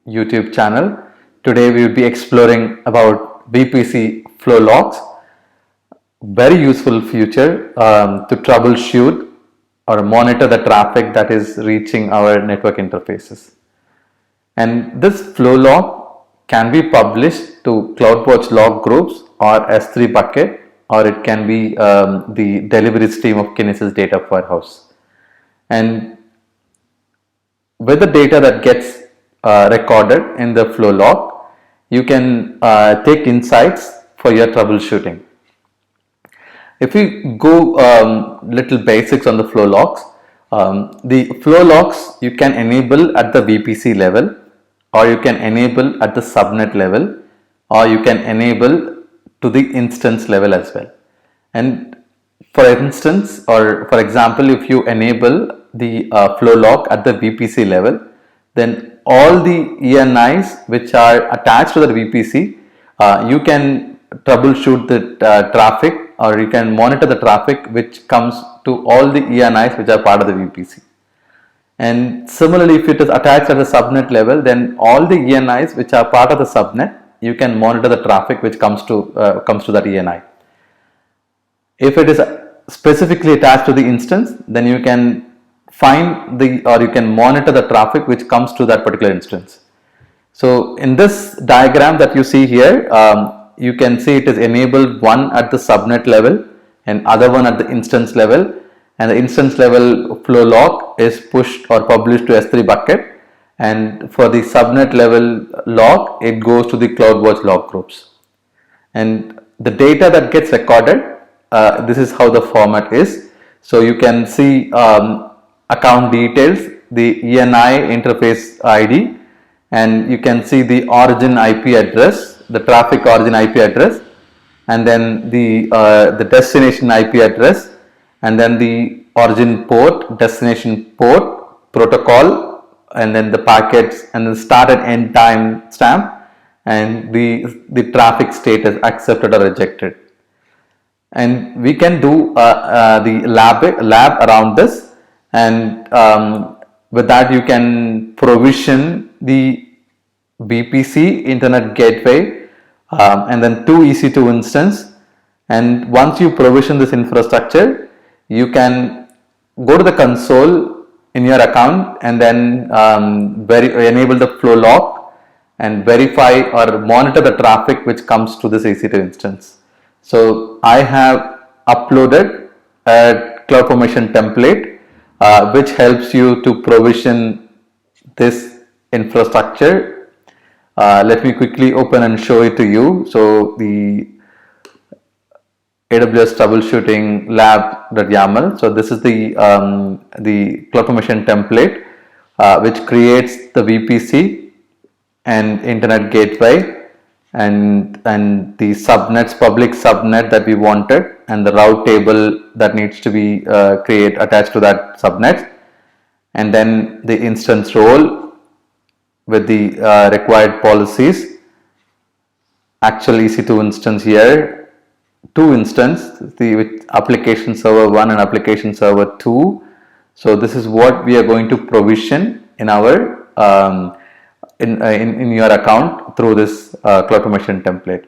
YouTube channel. Today we will be exploring about VPC Flow Logs, very useful feature to troubleshoot or monitor the traffic that is reaching our network interfaces. And this flow log can be published to CloudWatch log groups or S3 bucket, or it can be the delivery stream of Kinesis data warehouse. And with the data that gets recorded in the flow log, you can take insights for your troubleshooting. If we go little basics on the flow logs, the flow logs you can enable at the VPC level, or you can enable at the subnet level, or you can enable to the instance level as well. And for instance, or for example, if you enable the flow log at the VPC level, then all the ENIs which are attached to the VPC, you can troubleshoot the traffic, or you can monitor the traffic which comes to all the ENIs which are part of the VPC. And similarly, if it is attached at the subnet level, then all the ENIs which are part of the subnet, you can monitor the traffic which comes to that ENI. If it is specifically attached to the instance, then you can find or you can monitor the traffic which comes to that particular instance. So in this diagram that you see here, you can see it is enabled one at the subnet level and other one at the instance level, and the instance level flow log is pushed or published to S3 bucket, and for the subnet level log it goes to the CloudWatch log groups. And the data that gets recorded, this is how the format is. So you can see account details, the ENI interface ID, and you can see the origin IP address, the traffic origin IP address, and then the destination IP address, and then the origin port, destination port, protocol, and then the packets, and then start and end time stamp, and the traffic status, accepted or rejected. And we can do the lab around this, and with that you can provision the VPC internet gateway and then two EC2 instance. And once you provision this infrastructure, you can go to the console in your account and then enable the flow log and verify or monitor the traffic which comes to this EC2 instance. So I have uploaded a CloudFormation template which helps you to provision this infrastructure. Let me quickly open and show it to you. So the AWS troubleshooting lab.yaml. So this is the CloudFormation template which creates the VPC and internet gateway and the subnets, public subnet that we wanted, and the route table that needs to be attached to that subnet, and then the instance role with the required policies, actual EC2 instance here, two instance, with application server 1 and application server 2. So this is what we are going to provision in our in your account through this CloudFormation template.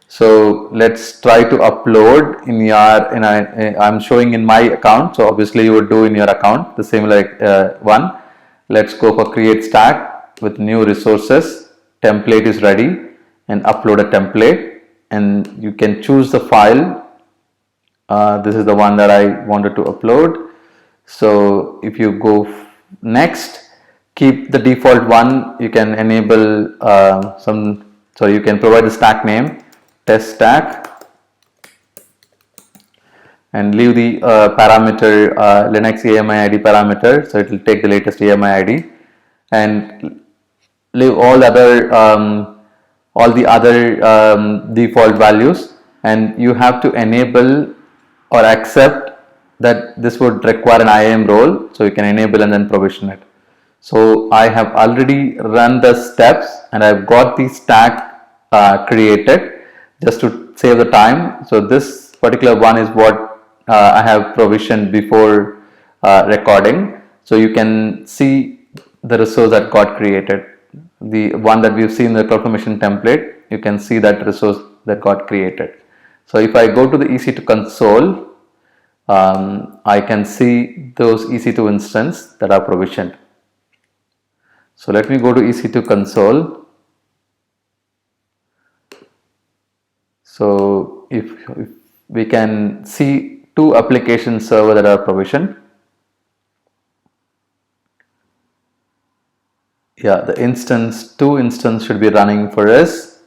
So let's try to upload in your I'm showing in my account, so obviously you would do in your account the similar one. Let's go for create stack with new resources. Template is ready, and upload a template, and you can choose the file. This is the one that I wanted to upload. So if you go next, keep the default one. You can enable you can provide the stack name, test stack, and leave the parameter Linux AMI ID parameter, so it will take the latest AMI ID, and leave all the other default values. And you have to enable or accept that this would require an IAM role, so you can enable and then provision it. So I have already run the steps and I've got the stack created just to save the time. So this particular one is what I have provisioned before recording. So you can see the resource that got created. the one that we've seen in the CloudFormation template, you can see that resource that got created. So if I go to the EC2 console, I can see those EC2 instance that are provisioned. So let me go to EC2 console. So if we can see two application server that are provisioned. Yeah, the two instance should be running for us.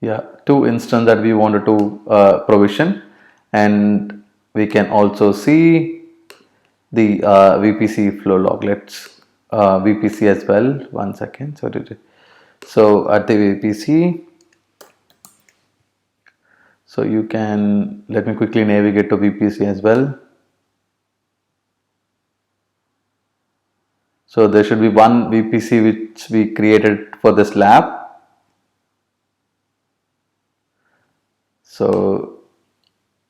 Yeah, two instance that we wanted to provision, and we can also see the VPC flow log. Let's VPC as well. 1 second. So at the VPC, so you can, let me quickly navigate to VPC as well. So there should be one VPC which we created for this lab. So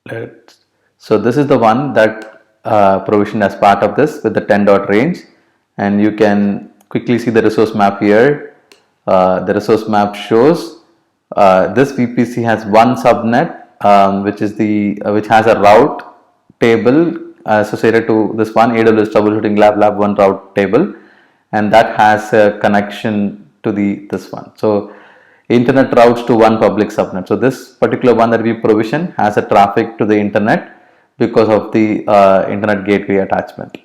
this is the one that provisioned as part of this with the 10 dot range, and you can quickly see the resource map here. The resource map shows this VPC has one subnet, which has a route table associated to this one AWS Troubleshooting Lab 1 route table, and that has a connection to this one. So internet routes to one public subnet. So this particular one that we provision has a traffic to the internet because of the internet gateway attachment.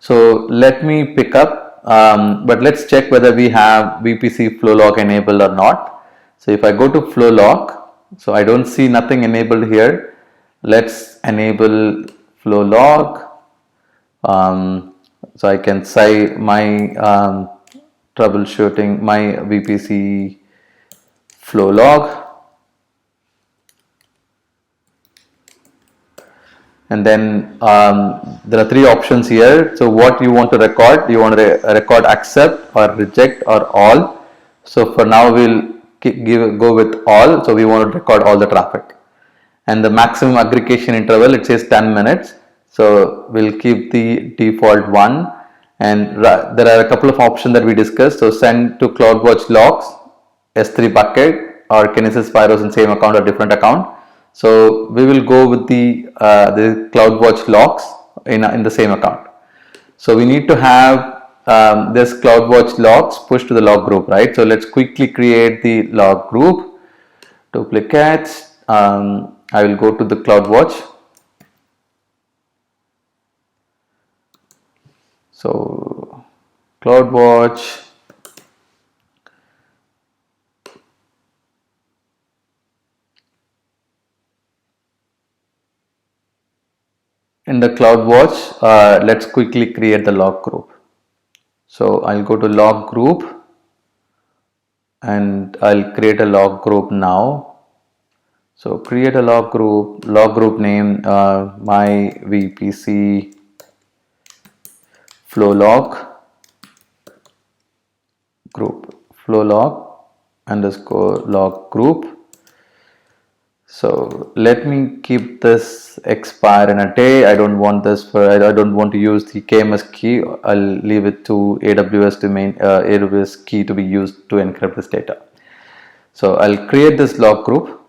So let me pick up, but let's check whether we have VPC flow log enabled or not. So if I go to flow log, so I don't see nothing enabled here. Let's enable flow log. So I can say my troubleshooting, my VPC flow log, and then there are three options here. So what you want to record, you want to record accept or reject or all. So for now we'll go with all. So we want to record all the traffic, and the maximum aggregation interval, it says 10 minutes. So we'll keep the default one, and there are a couple of options that we discussed. So send to CloudWatch logs, S3 bucket, or Kinesis Spiros in same account or different account. So we will go with the CloudWatch logs in the same account. So we need to have this CloudWatch logs pushed to the log group, right? So let's quickly create the log group. Duplicates. I will go to the CloudWatch. So CloudWatch. In the CloudWatch, let's quickly create the log group. So I'll go to log group, and I'll create a log group now. So create a log group name, my VPC flow log group, flow log underscore log group. So let me keep this expire in a day. I don't want this I don't want to use the KMS key. I'll leave it to AWS domain, AWS key to be used to encrypt this data. So I'll create this log group.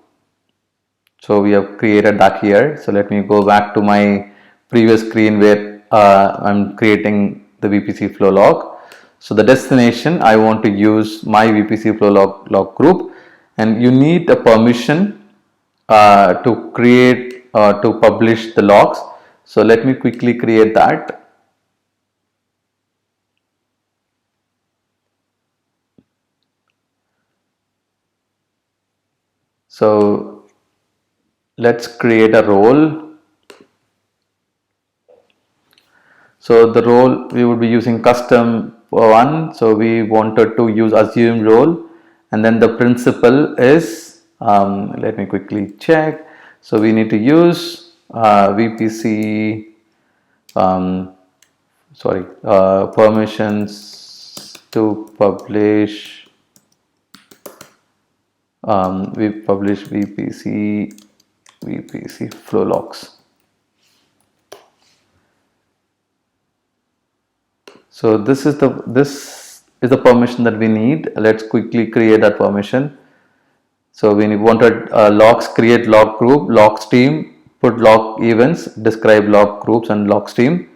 So we have created that here. So let me go back to my previous screen where I'm creating the VPC flow log. So the destination, I want to use my VPC flow log group, and you need a permission to create to publish the logs. So let me quickly create that. So let's create a role. So the role, we would be using custom one. So we wanted to use assume role, and then the principal is let me quickly check. So we need to use VPC permissions to publish. We publish VPC flow logs. So this is the permission that we need. Let's quickly create that permission. So we wanted logs, create log group, logs team, put log events, describe log groups and logs team,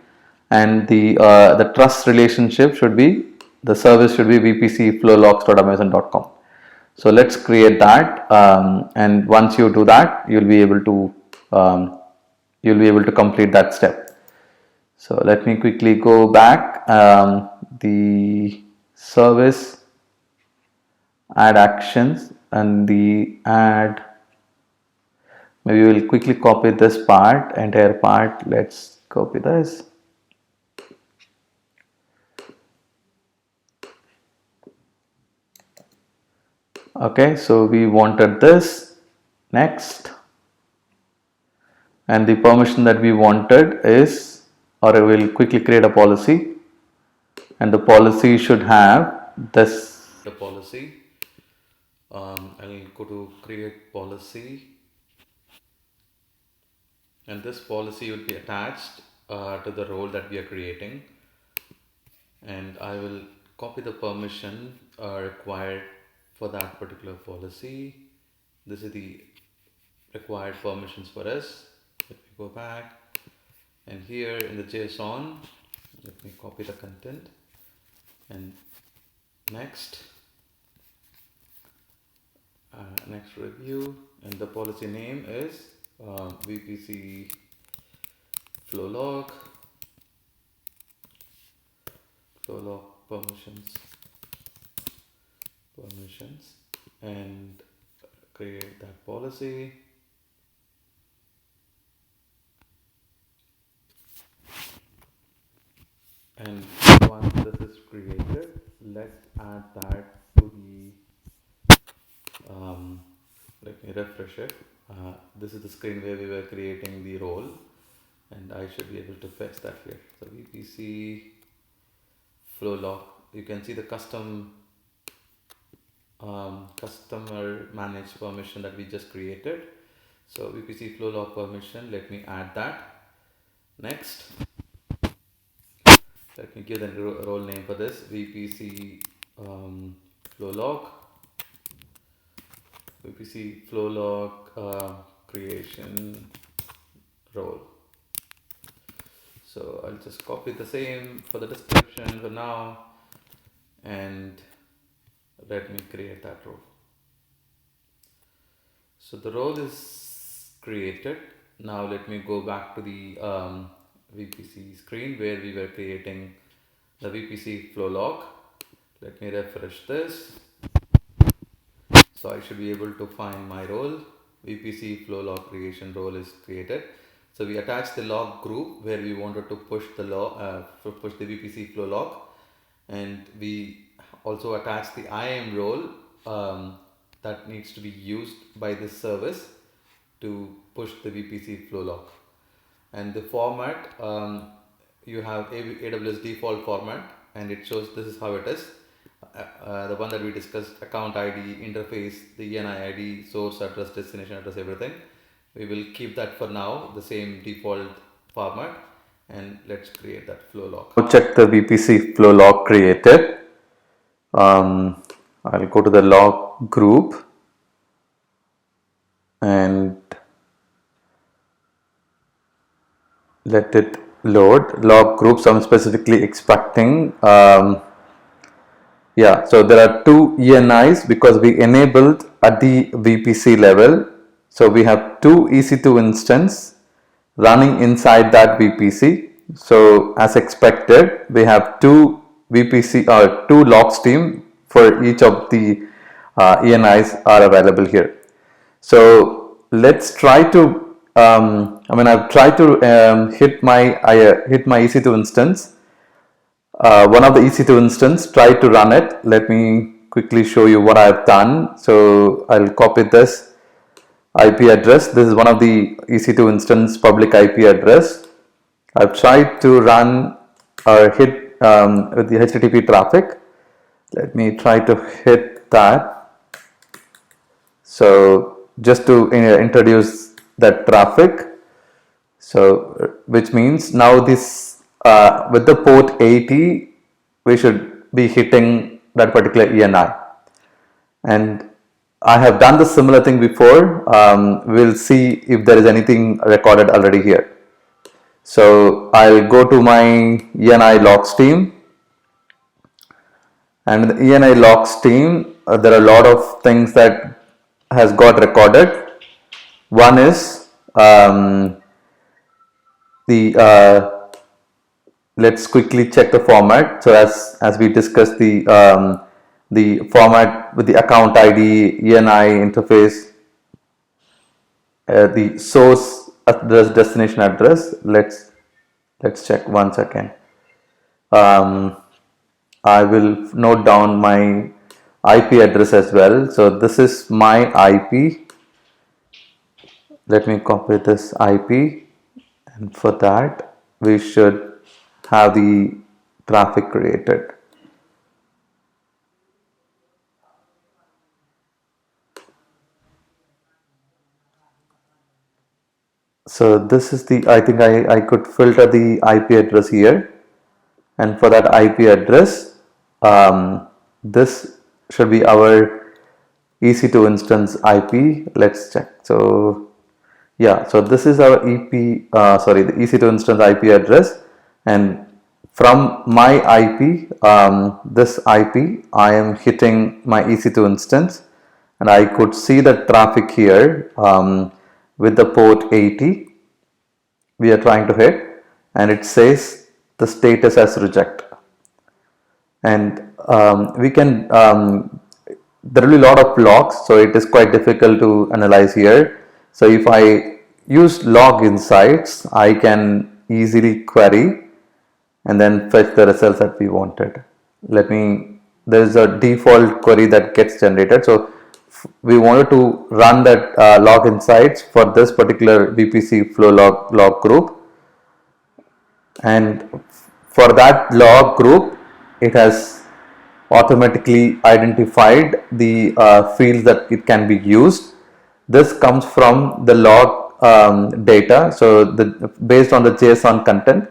and the trust relationship should be, the service should be vpcflowlogs.amazon.com. So let's create that, and once you do that, you'll be able to complete that step. So let me quickly go back. The service, add actions, and the add, maybe we'll quickly copy this part, entire part. Let's copy this. Okay, so we wanted this. Next, and the permission that we wanted is, or I will quickly create a policy, and the policy should have this. The policy, I'll go to create policy, and this policy will be attached to the role that we are creating, and I will copy the permission required for that particular policy. This is the required permissions for us. Let me go back, and here in the JSON, let me copy the content, and next review, and the policy name is VPC Flow Log permissions, and create that policy. And once this is created, let's add that to the let me refresh it. This is the screen where we were creating the role, and I should be able to fetch that here. So VPC Flow Log, you can see the customer managed permission that we just created. So VPC Flow Log permission, let me add that. Next, let me give the role name for this, VPC Flow Log, VPC Flow Log creation role. So I'll just copy the same for the description for now, and let me create that role. So the role is created. Now let me go back to the VPC screen where we were creating the VPC Flow Log. Let me refresh this. So I should be able to find my role. VPC Flow Log creation role is created. So we attached the log group where we wanted to push the VPC Flow Log, and we also attached the IAM role that needs to be used by this service to push the VPC Flow Log. And the format, you have AWS default format, and it shows this is how it is. The one that we discussed, account ID, interface, the ENI ID, source address, destination address, everything. We will keep that for now, the same default format, and let's create that flow log. So check the VPC Flow Log created. I'll go to the log group and let it load. Log groups I'm specifically expecting. Yeah, so there are two ENIs because we enabled at the VPC level. So we have two EC2 instance running inside that VPC. So as expected, we have two VPC or two logs team for each of the ENIs are available here. So let's try to, I've tried to hit my EC2 instance. One of the EC2 instance, try to run it. Let me quickly show you what I've done. So I'll copy this IP address. This is one of the EC2 instance public IP address. I've tried to run or hit with the HTTP traffic. Let me try to hit that. So just to introduce that traffic. So which means now this with the port 80, we should be hitting that particular ENI. And I have done the similar thing before. We'll see if there is anything recorded already here. So I'll go to my ENI logs team, and in the ENI logs team, there are a lot of things that has got recorded. One is the let's quickly check the format. So as we discussed, the format with the account ID, ENI interface, the source address, destination address. Let's check one second. I will note down my IP address as well. So this is my IP. Let me copy this IP, and for that we should have the traffic created. So this is the, I think I could filter the IP address here, and for that IP address, this should be our EC2 instance IP. Let's check. So yeah, so this is our the EC2 instance IP address, and from my IP, this IP, I am hitting my EC2 instance, and I could see the traffic here with the port 80 we are trying to hit, and it says the status as reject. And we can there will be a lot of logs, so it is quite difficult to analyze here. So if I use log insights, I can easily query and then fetch the results that we wanted. There is a default query that gets generated. So we wanted to run that log insights for this particular VPC flow log group, and for that log group, it has automatically identified the fields that it can be used. This comes from the log data. So based on the JSON content,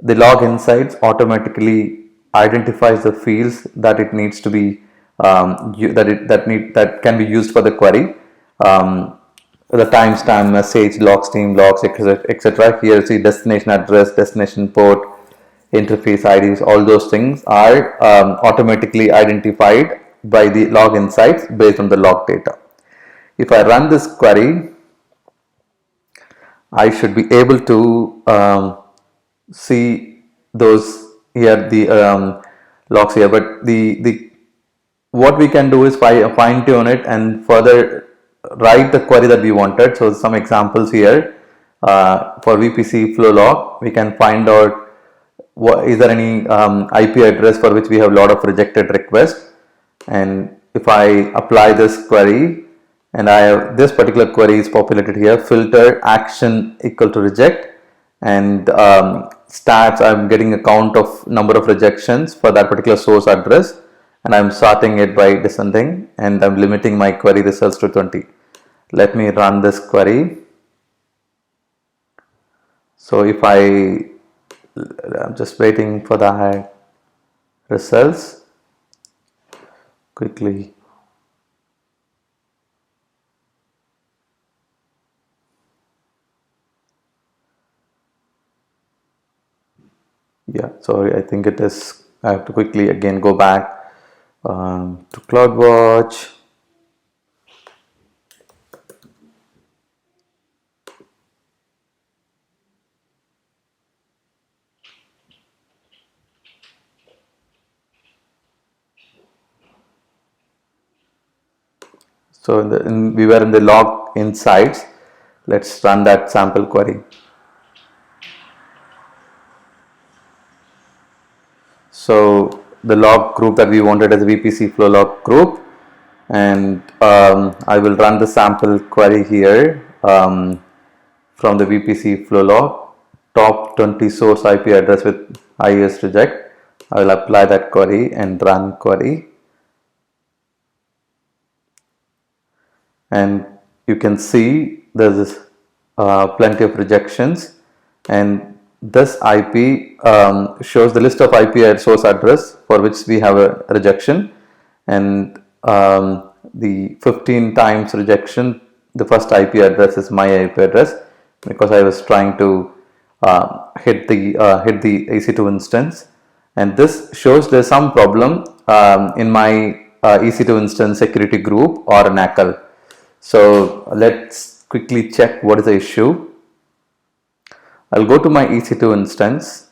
the log insights automatically identifies the fields that it needs to be that can be used for the query. The timestamp, message, logs, team logs, etc. Here, see destination address, destination port, interface IDs, all those things are automatically identified by the log insights based on the log data. If I run this query, I should be able to see those here, the logs here, but the what we can do is fine tune it and further write the query that we wanted. So some examples here for VPC flow log, we can find out is there any IP address for which we have a lot of rejected requests, and if I apply this query, and I have this particular query is populated here, filter action equal to reject, and stats, I'm getting a count of number of rejections for that particular source address, and I'm sorting it by descending, and I'm limiting my query results to 20. Let me run this query. So if I'm just waiting for the results quickly. Yeah, sorry, I think it is, I have to quickly again go back to CloudWatch. So we were in the log insights. Let's run that sample query. So the log group that we wanted as a VPC flow log group, and I will run the sample query here from the VPC flow log, top 20 source IP address with highest reject. I will apply that query and run query, and you can see there's plenty of rejections, and this IP shows the list of IP source address for which we have a rejection, and the 15 times rejection, the first IP address is my IP address, because I was trying to hit the EC2 instance, and this shows there's some problem in my EC2 instance security group or NACL. So let's quickly check what is the issue. I'll go to my EC2 instance.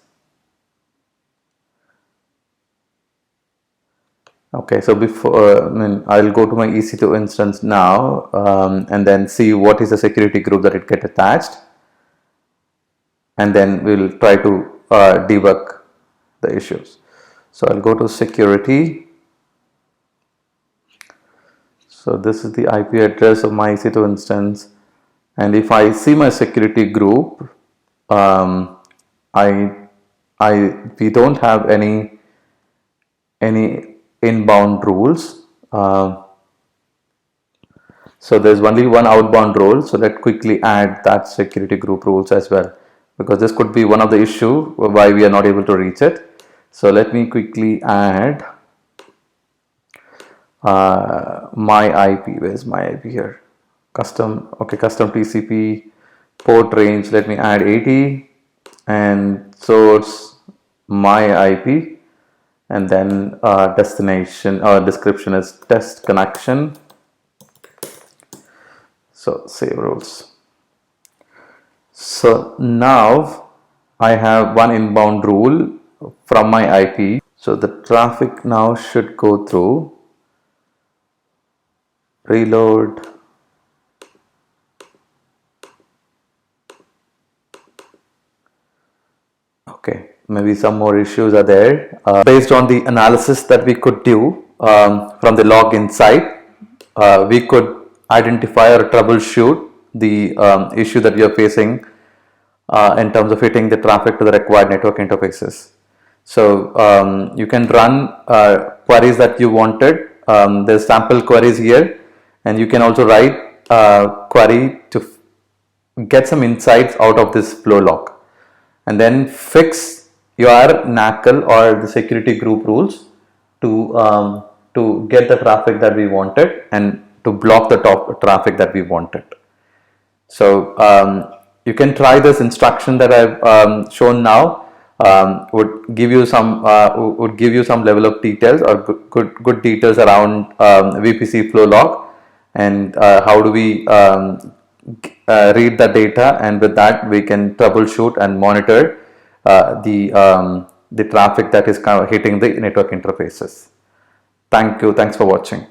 Okay, so before I'll go to my EC2 instance now, and then see what is the security group that it get attached, and then we'll try to debug the issues. So I'll go to security. So this is the IP address of my EC2 instance, and if I see my security group, we don't have any inbound rules. So there's only one outbound rule. So let's quickly add that security group rules as well, because this could be one of the issue why we are not able to reach it. So let me quickly add my IP. Where's my IP here? Custom. Okay, custom TCP port range. Let me add 80 and source my IP, and then destination or description is test connection. So save rules. So now I have one inbound rule from my IP. So the traffic now should go through. Reload. Okay, maybe some more issues are there. Based on the analysis that we could do from the log insight, we could identify or troubleshoot the issue that we are facing in terms of hitting the traffic to the required network interfaces. So you can run queries that you wanted. There's sample queries here, and you can also write query to get some insights out of this flow log, and then fix your NACL or the security group rules to get the traffic that we wanted and to block the top traffic that we wanted. So you can try this instruction that I've shown now. Would give you some level of details or good details around VPC flow log, and how do we read the data, and with that we can troubleshoot and monitor the traffic that is hitting the network interfaces. Thank you. Thanks for watching.